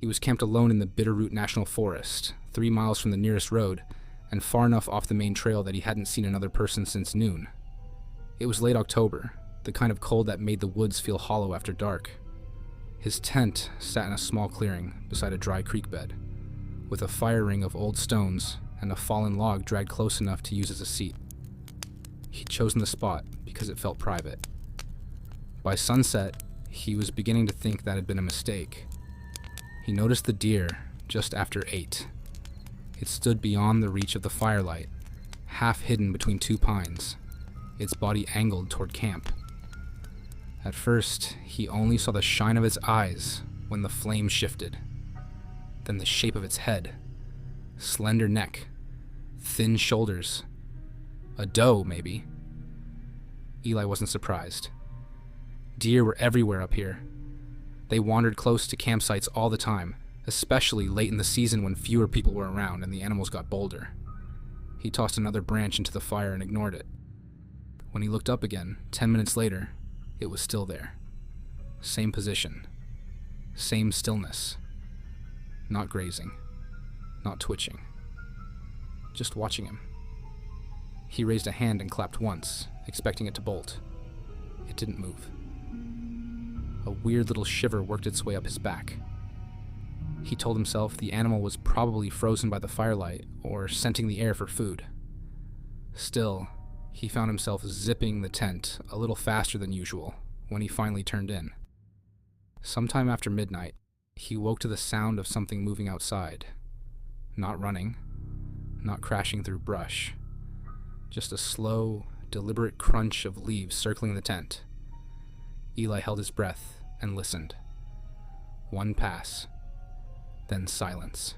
He was camped alone in the Bitterroot National Forest, 3 miles from the nearest road, and far enough off the main trail that he hadn't seen another person since noon. It was late October, the kind of cold that made the woods feel hollow after dark. His tent sat in a small clearing beside a dry creek bed, with a fire ring of old stones and a fallen log dragged close enough to use as a seat. He'd chosen the spot because it felt private. By sunset, he was beginning to think that had been a mistake. He noticed the deer just after 8. It stood beyond the reach of the firelight, half hidden between 2 pines, its body angled toward camp. At first, he only saw the shine of its eyes when the flame shifted, then the shape of its head, slender neck, thin shoulders. A doe, maybe. Eli wasn't surprised. Deer were everywhere up here. They wandered close to campsites all the time, especially late in the season when fewer people were around and the animals got bolder. He tossed another branch into the fire and ignored it. When he looked up again, 10 minutes later, it was still there. Same position. Same stillness. Not grazing. Not twitching. Just watching him. He raised a hand and clapped once, expecting it to bolt. It didn't move. A weird little shiver worked its way up his back. He told himself the animal was probably frozen by the firelight or scenting the air for food. Still, he found himself zipping the tent a little faster than usual when he finally turned in. Sometime after midnight, he woke to the sound of something moving outside. Not running, not crashing through brush. Just a slow, deliberate crunch of leaves circling the tent. Eli held his breath and listened. One pass, then silence.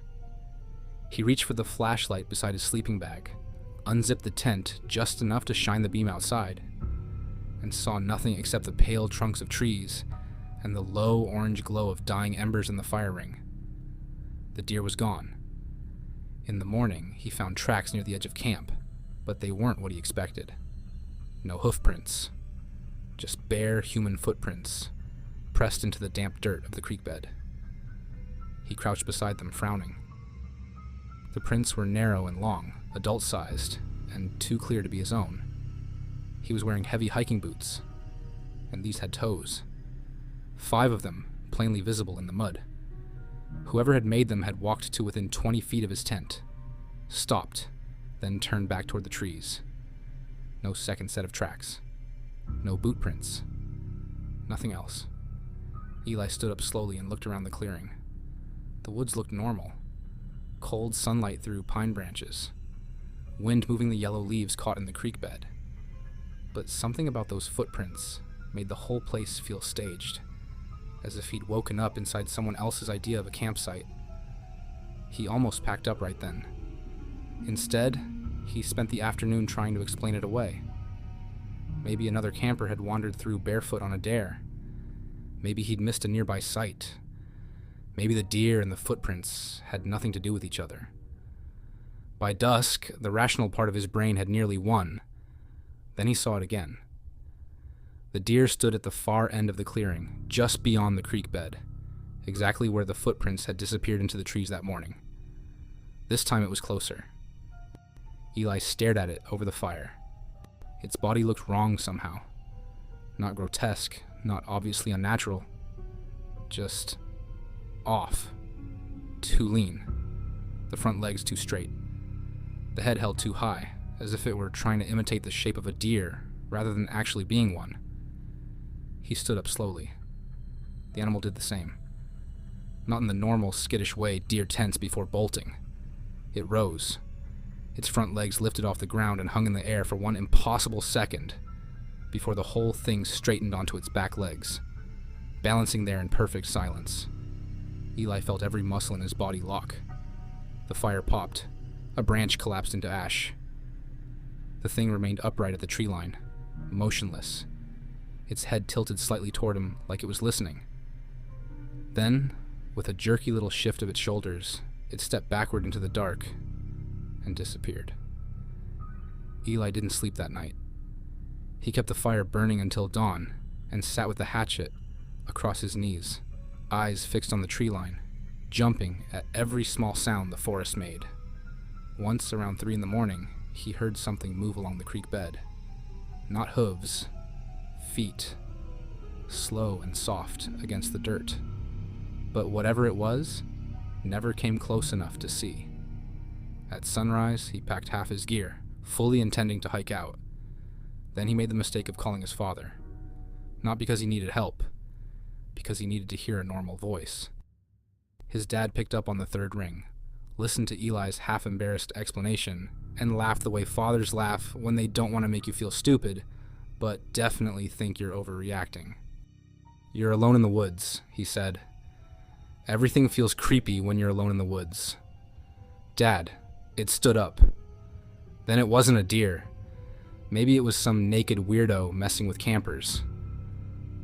He reached for the flashlight beside his sleeping bag, unzipped the tent just enough to shine the beam outside, and saw nothing except the pale trunks of trees and the low orange glow of dying embers in the fire ring. The deer was gone. In the morning, he found tracks near the edge of camp, but they weren't what he expected. No hoofprints, just bare human footprints pressed into the damp dirt of the creek bed. He crouched beside them, frowning. The prints were narrow and long, adult-sized, and too clear to be his own. He was wearing heavy hiking boots, and these had toes. 5 of them, plainly visible in the mud. Whoever had made them had walked to within 20 feet of his tent, stopped, then turned back toward the trees. No second set of tracks. No boot prints. Nothing else. Eli stood up slowly and looked around the clearing. The woods looked normal. Cold sunlight through pine branches. Wind moving the yellow leaves caught in the creek bed. But something about those footprints made the whole place feel staged, as if he'd woken up inside someone else's idea of a campsite. He almost packed up right then. Instead, he spent the afternoon trying to explain it away. Maybe another camper had wandered through barefoot on a dare. Maybe he'd missed a nearby site. Maybe the deer and the footprints had nothing to do with each other. By dusk, the rational part of his brain had nearly won. Then he saw it again. The deer stood at the far end of the clearing, just beyond the creek bed, exactly where the footprints had disappeared into the trees that morning. This time it was closer. Eli stared at it over the fire. Its body looked wrong somehow. Not grotesque, not obviously unnatural. Just off. Too lean. The front legs too straight. The head held too high, as if it were trying to imitate the shape of a deer rather than actually being one. He stood up slowly. The animal did the same. Not in the normal, skittish way deer tense before bolting. It rose. Its front legs lifted off the ground and hung in the air for one impossible second before the whole thing straightened onto its back legs, balancing there in perfect silence. Eli felt every muscle in his body lock. The fire popped. A branch collapsed into ash. The thing remained upright at the tree line, motionless, its head tilted slightly toward him like it was listening. Then, with a jerky little shift of its shoulders, it stepped backward into the dark and disappeared. Eli didn't sleep that night. He kept the fire burning until dawn and sat with the hatchet across his knees, eyes fixed on the tree line, jumping at every small sound the forest made. Once, around 3 in the morning, he heard something move along the creek bed. Not hooves, feet, slow and soft against the dirt. But whatever it was, never came close enough to see. At sunrise, he packed half his gear, fully intending to hike out. Then he made the mistake of calling his father. Not because he needed help, because he needed to hear a normal voice. His dad picked up on the third ring, listened to Eli's half-embarrassed explanation, and laughed the way fathers laugh when they don't want to make you feel stupid, but definitely think you're overreacting. "You're alone in the woods," he said. "Everything feels creepy when you're alone in the woods." "Dad, it stood up. Then it wasn't a deer. Maybe it was some naked weirdo messing with campers.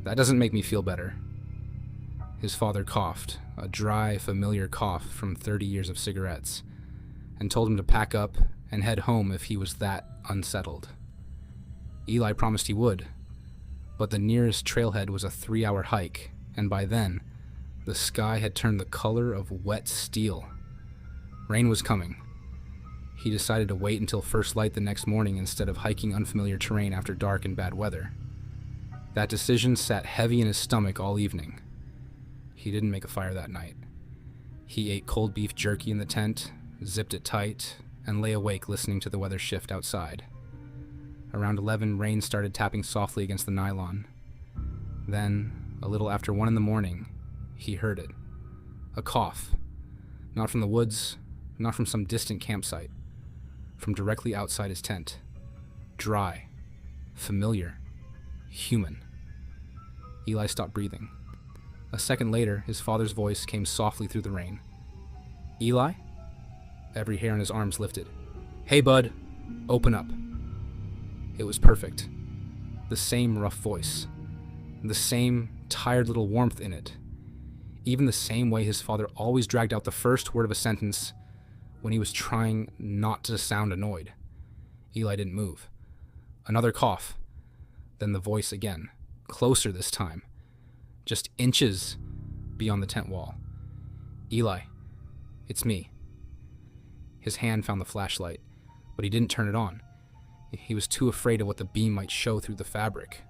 That doesn't make me feel better." His father coughed, a dry, familiar cough from 30 years of cigarettes, and told him to pack up and head home if he was that unsettled. Eli promised he would, but the nearest trailhead was a 3-hour hike, and by then, the sky had turned the color of wet steel. Rain was coming. He decided to wait until first light the next morning instead of hiking unfamiliar terrain after dark and bad weather. That decision sat heavy in his stomach all evening. He didn't make a fire that night. He ate cold beef jerky in the tent, zipped it tight, and lay awake listening to the weather shift outside. Around 11, rain started tapping softly against the nylon. Then, a little after 1 in the morning, he heard it. A cough. Not from the woods, not from some distant campsite. From directly outside his tent. Dry. Familiar. Human. Eli stopped breathing. A second later, his father's voice came softly through the rain. "Eli?" Every hair on his arms lifted. "Hey, bud. Open up." It was perfect. The same rough voice. The same tired little warmth in it. Even the same way his father always dragged out the first word of a sentence when he was trying not to sound annoyed. Eli didn't move. Another cough. Then the voice again. Closer this time. Just inches beyond the tent wall. "Eli, it's me." His hand found the flashlight, but he didn't turn it on. He was too afraid of what the beam might show through the fabric.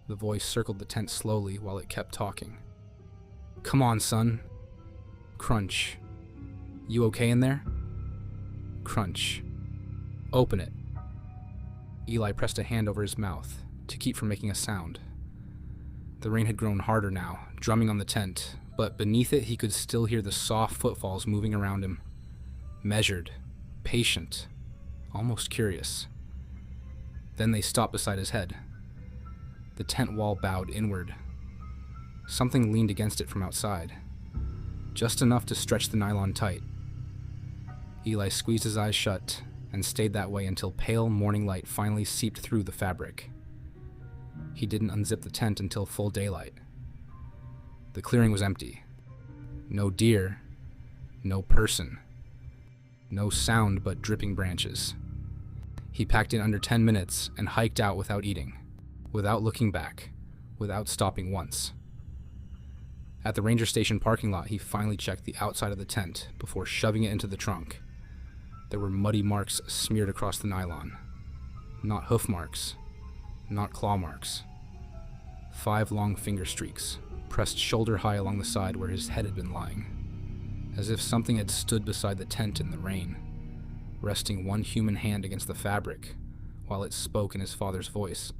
The voice circled the tent slowly while it kept talking. "Come on, son." Crunch. "You okay in there?" Crunch. "Open it." Eli pressed a hand over his mouth to keep from making a sound. The rain had grown harder now, drumming on the tent, but beneath it he could still hear the soft footfalls moving around him. Measured, patient, almost curious. Then they stopped beside his head. The tent wall bowed inward. Something leaned against it from outside, just enough to stretch the nylon tight. Eli squeezed his eyes shut and stayed that way until pale morning light finally seeped through the fabric. He didn't unzip the tent until full daylight. The clearing was empty. No deer, no person, no sound but dripping branches. He packed in under 10 minutes and hiked out without eating, without looking back, without stopping once. At the ranger station parking lot, he finally checked the outside of the tent before shoving it into the trunk. There were muddy marks smeared across the nylon. Not hoof marks, not claw marks. 5 long finger streaks, pressed shoulder high along the side where his head had been lying, as if something had stood beside the tent in the rain, resting one human hand against the fabric, while it spoke in his father's voice.